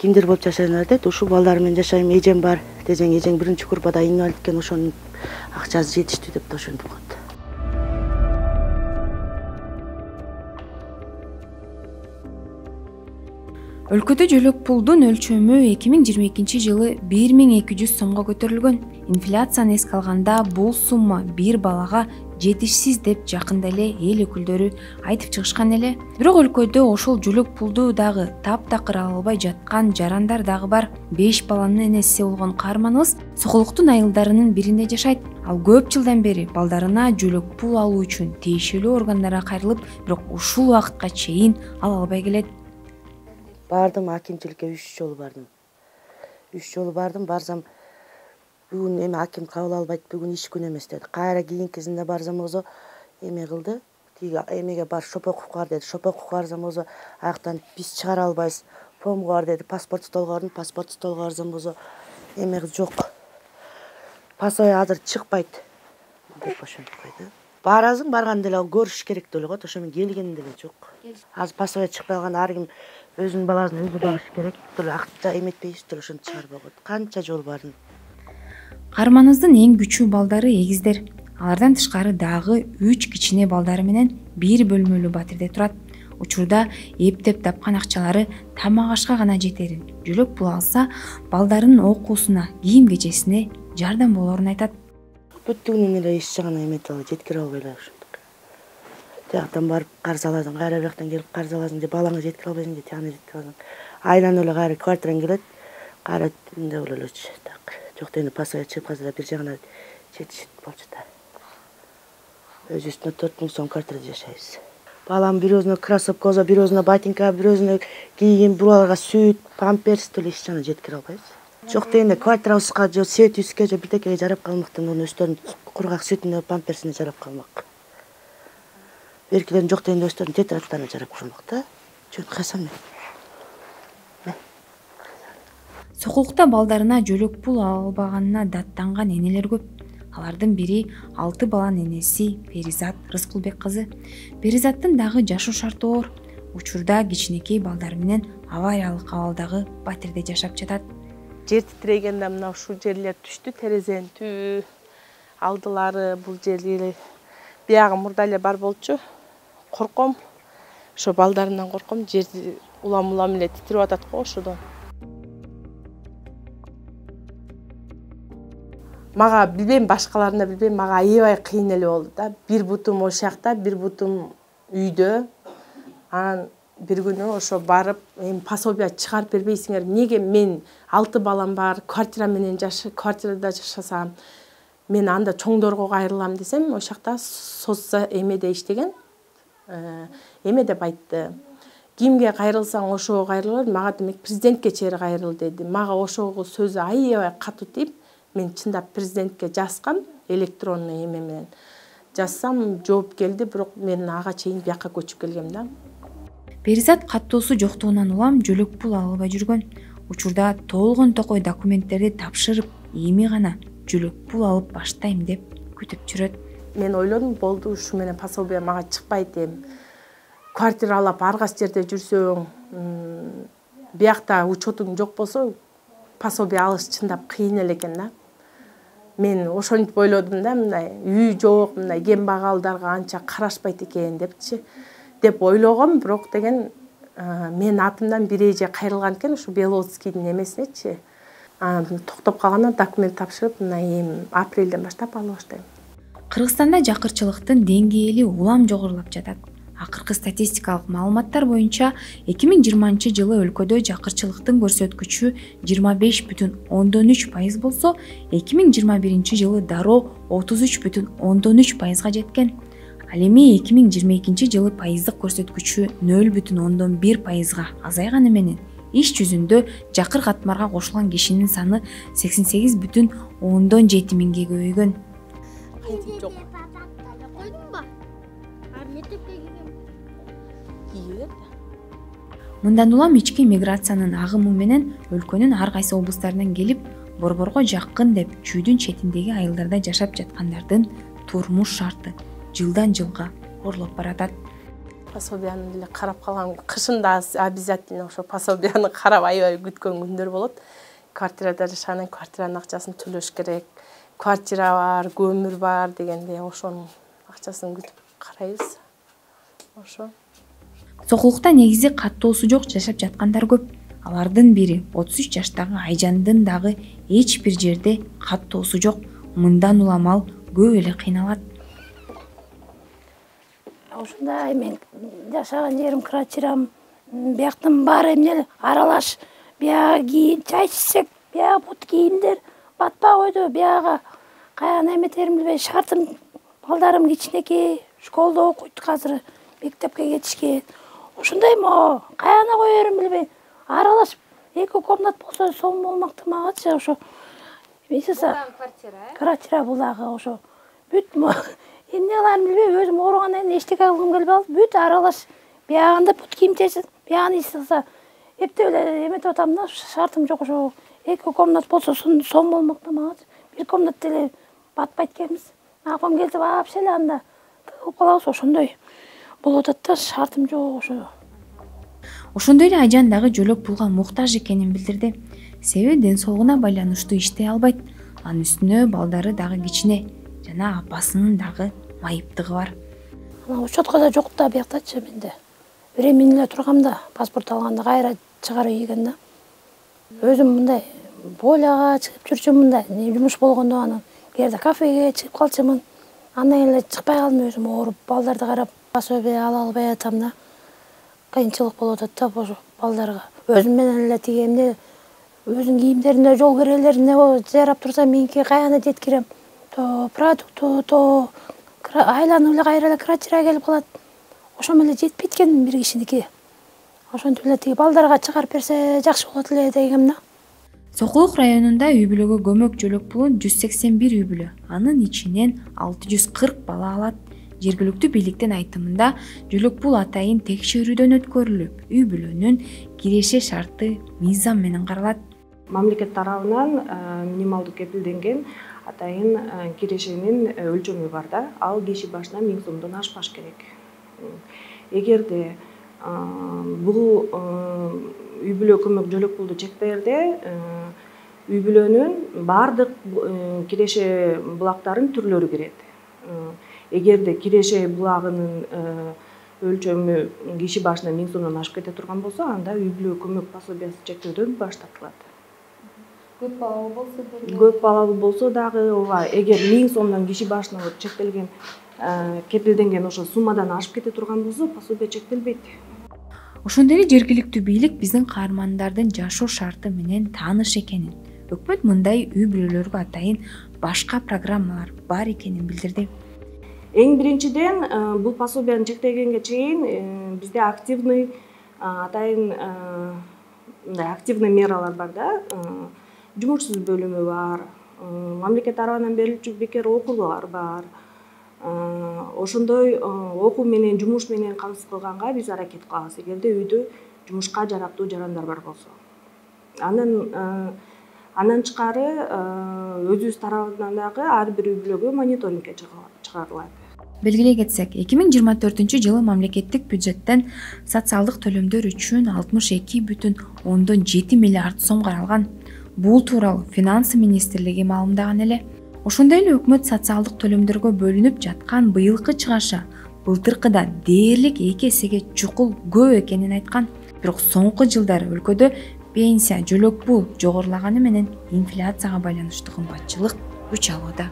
Кимдир болуп жашайсыңар дейт. Ушул балдар менен жашайм, эжем бар. Эжең биринчи курбада инвалид экен, ошонун акчасы жетиштүү деп ошентип коет. Өлкөдө жөлөк пулдун өлчөмү 2022 жылы 1200 сомго көтөрүлгөн. Инфляцияны эске алганда бул сумма бир балага жетишсиз деп жакында эле эл өкүлдөрү айтып чыгышкан эле. Бирок өлкөдө ошол жөлөк пулду дагы таптакыр ала албай жаткан жарандар дагы бар. 5 баланын энеси болгон каарманыбыз Сокулуктун айылдарынын биринде жашайт. Ал көп жылдан бери балдарына жөлөк пул алуу үчүн тиешелүү органдарга кайрылып, бирок ушул убакытка чейин ала албай келет. Бардым акимчиликке 3 жолу бардым. 3 жолу бардым, барсам бүгүн эми аким кабыл албайт, бүгүн иш күнү эмес деди. Кайра кийинкисинде барсам озо эме кылды. Тиги эмеге бар, шопокувга бар деди. Шопокувга барсам озо аяктан биз чыгара албайбыз. Помго бар деди. Паспорт столго бардым, паспорт столго барсам озо эме жок. Пасой азыр чыкпайт деп ошентип койду. Барасың, барганда эле көрүш керек деле го, ошо мен келген деле жок. Азыр пасой чыкпай калган, ар ким өзүнүн баласын өзү багыш керек. Деле акча эметпейбиз деле ошентип чыгарбай койду. Канча жол бардым. Каарманыбыздын эң күчүү балдары эгиздер. Алардан тышкары дагы 3 кичине балдары менен бир бөлмөлүү батирде турат. Учурда эптеп тапкан акчалары тамак ашка гана жетерин, жөлөк пул алса, балдарынын окуусуна, кийим кечесине жардам болорун айтат. Бүттүгүнөн эле эч жагына эмете албай, жеткире албай эле ошондук. Тияктан барып карыз аласың, кайра бияктан келип карыз аласың, же балаңа жеткире албайсың, же тияна жеткире аласың. Айынан эле кайра квартираң келет, кайра тинде бололучу. Так, жок дегенде пасая чыгып калса да бир жагына жетишет болчу да. Өзүбүздүн 4000 сом квартирада жашайбыз. Балам бир өзүнө кроссовка болсо, бир өзүнө ботинка, бир өзүнө кийим, бураларга сүт, памперс деле эч жагына жеткире албайбыз. Жок дегенде квартирабызга же светибизге же бирдекеге жарап калмактан өздөрүнүн кургак сүтүнө, памперсине жарап калмак. Беркилерин жок дегенде өздөрүнүн тетрадьтарына жарап калмак да. Жөн кайсам мен. Сокулукта балдарына жөлөк пул ала албаганына даттанган энелер көп. Алардын бири 6 баланын энеси Перизат Рыскулбек кызы. Перизаттын дагы жашоо шарты оор. Учурда кичинекей балдары менен авариялык абалдагы батирде жашап жатат. Жер титирегенде мына ушул жерлер түштү, терезенин түбү алдылары, бул жери биягы мурда эле бар болчу. Корком. Ошо балдарымдан корком, жер улам эле титирип атат го ошодон. Мага билбейм, башкаларына билбейм, мага аябай кыйын эле болду да. Бир бутум ошол жакта, бир бутум үйдө. Анан бир күнү ошо барып, эми пособие чыгарып бербейсиңер, эмнеге мен 6 балам бар, квартирада жашасам, мен анда чоңдорго кайрылам десем, ошол жакта соцза эмеде иштеген. Эме деп айтты. Кимге кайрылсаң ошого кайрыл, мага демек президентке чейин кайрыл деди. Мага ошого сөзү аябай катуу тип, мен чындап президентке жазгам, электронный эме менен. Жазсам, жооп келди, бирок мен ага чейин бияка көчүп келгем да. Перизат каттоосу жоктугунан улам жөлөк пул ала албай жүргөн. Учурда толгон токой документтерди тапшырып, эми гана жөлөк пул алып баштайм деп күтүп жүрөт. Мен ойлодум, болду, ушу менен пособие мага чыкпайт эми. Квартира алып ар кайсы жерде жүрсөң, биякта учетуң жок болсо, пособие алыш чындап кыйын эле экен да. Мен ошентип ойлодум да, мындай үй жок, мындай кембагалдарга анча карашпайт экен депчи. Деп ойлогом, бирок деген мен атымдан бир эже кайрылган экен, ушу Беловодскийдин эмесинечи. Токтоп калгандан документ тапшырып, мына эми апрелден баштап ала баштайм. Кыргызстанда жакырчылыктын деңгээли улам жогорулап жатат. Акыркы статистикалык маалыматтар боюнча 2020 жылы өлкөдө жакырчылыктын көрсөткүчү 25,3% болсо, 2021 жылы дароо 33,3%га жеткен. Ал эми 2022 жылы пайыздык көрсөткүчү 0,1%га азайганы менен иш жүзүндө жакыр катмарга кошулган кишинин саны 88,7 миңге көбөйгөн. Жок. Мындан улам ички миграциянын агымы менен өлкөнүн ар кайсы облустарынан келип, борборго жакын деп чүйдүн четиндеги айылдарда жашап жаткандардын турмуш шарты жылдан жылга оорлоп баратат. пособияны деле карап калган. Кышында обязательно ошо пособияны карап аябай күткөн күндөр болот. Квартирада жашаган, квартиранын акчасын төлөш керек. Квартира бар, көмүр бар дегенде ошонун акчасын күтүп карайбыз. Ошо. Сокулукта негизи каттоосу жок жашап жаткандар көп. Алардын бири 33 жаштагы Айжандын дагы эч бир жерде каттоосу жок. Мындан уламал көп эле кыйналат. Ушундай мен жашаган жерим квартирам, бияктын баары эмне аралаш. Бияга кийим чай ичсек, бияга бут кийимдер батпай койду. Бияга каяна эметерин билбей, шартым балдарым кичинекей, школдо окуйт азыр, мектепке кетишкен. Ушундай мо каяна коерин билбей, аралашып, 2 комнат болсо сом болмакты магачы ошо. Квартира булагы ошо. Бүт мо эмне кыларын билбей, өзүм ооругандан кийин эчтеке кылгым келбей калды. Бүт аралаш. Биягында бут кийим чечип, бияганы ичсилса, эптеп эле эметип атам да, шартым жок ошо. 2 комнат болсо сом болмакты магачы. 1 комнат деле батпайт экенбиз. Апам келип вообще эле анда тыгылып калабыз, ошондой болуп атат да, шартым жок ошо. Ошондой эле Айжан дагы жөлөк пулга муктаж экенин билдирди. Себеби ден соолугуна байланыштуу иштей албайт. Анын үстүнө балдары дагы кичине жана апасынын дагы майыптыгы бар. Ана учетко да жок да бияктачы менде. Времени эле тургам да, паспорт алганда кайра чыгарып ийген да. Өзүм мындай боляга чыгып жүрчүмүн мындай, жумуш болгондо анан кээде кафеге чыгып калчумун. Андан эле чыкпай калдым, өзүм ооруп, балдарды карап, пособие ала албай атам да. Кыйынчылык болуп атат да ошо балдарга. Өзүм менен эле тиги эмне өзүнүн кийимдерине, жол кирелерине жарап турса, меники каяна жеткирем. То продукту, то айланып эле кайра эле квартирага келип калат. Ошо менен жетпейт экен бир кишиники. Ошентип эле тиги балдарга чыгарып берсе жакшы болот эле дегем да. Сокулук районунда үй бүлөгө көмөк жөлөк пулун 181 үй бүлө, анын ичинен 640 бала алат. Жергиликтүү бийликтин айтымында жөлөк пул атайын текшерүүдөн өткөрүлүп, үй бүлөнүн киреше шарты мыйзам менен каралат. Мамлекет тарабынан минималдуу кепилденген атайын кирешенин өлчөмү бар да, ал киши башына 1000 сомдон ашпаш керек. Эгерде бул үй бүлө көмөк жөлөк пулду чектерде үй бүлөнүн баардык киреше булактарын түрлөрү кирет. Эгерде киреше булагынын өлчөмү киши башына 1000 сомдон ашып кете турган болсо, анда үй бүлө көмөк пособиясы чектөөдөн баш тартылат. Көп балалуу болсо дагы, ооба, эгер 1000 сомдон киши башына чектелген, кепилденген ошо суммадан ашып кете турган болсо, пособия чектелбейт. Ошондой эле жергиликтүү бийлик биздин каармандардын жашоо шарты менен тааныш экенин, өкмөт мындай үй бүлөлөргө атайын башка программалар бар экенин билдирди. Эң биринчиден бул пособияны чектегенге чейин бизде активный атайын активный мералар бар да. Жумушсуз бөлүмү бар, мамлекет тарабынан берилчү бекер окуулар бар. Ошондой окуу менен, жумуш менен камсыз кылганга биз аракет кылабыз, эгерде үйдө жумушка жарактуу жарандар бар болсо. Андан тышкары өзүбүз тарабынан дагы ар бир үй бүлөгө мониторингке чыгарылат. Белгилей кетсек, 2024-жылы мамлекеттик бюджеттен социалдык төлөмдөр үчүн 62,7 миллиард сом каралган. Бул тууралуу Финансы министрлиги маалымдаган эле. Ошондой эле өкмөт социалдык төлөмдөргө бөлүнүп жаткан быйылкы чыгаша былтыркыдан дээрлик 2 эсеге чукул көп экенин айткан. Бирок соңку жылдары өлкөдө пенсия, жөлөк пул жогорулаганы менен инфляцияга байланыштуу кымбатчылык күч алууда.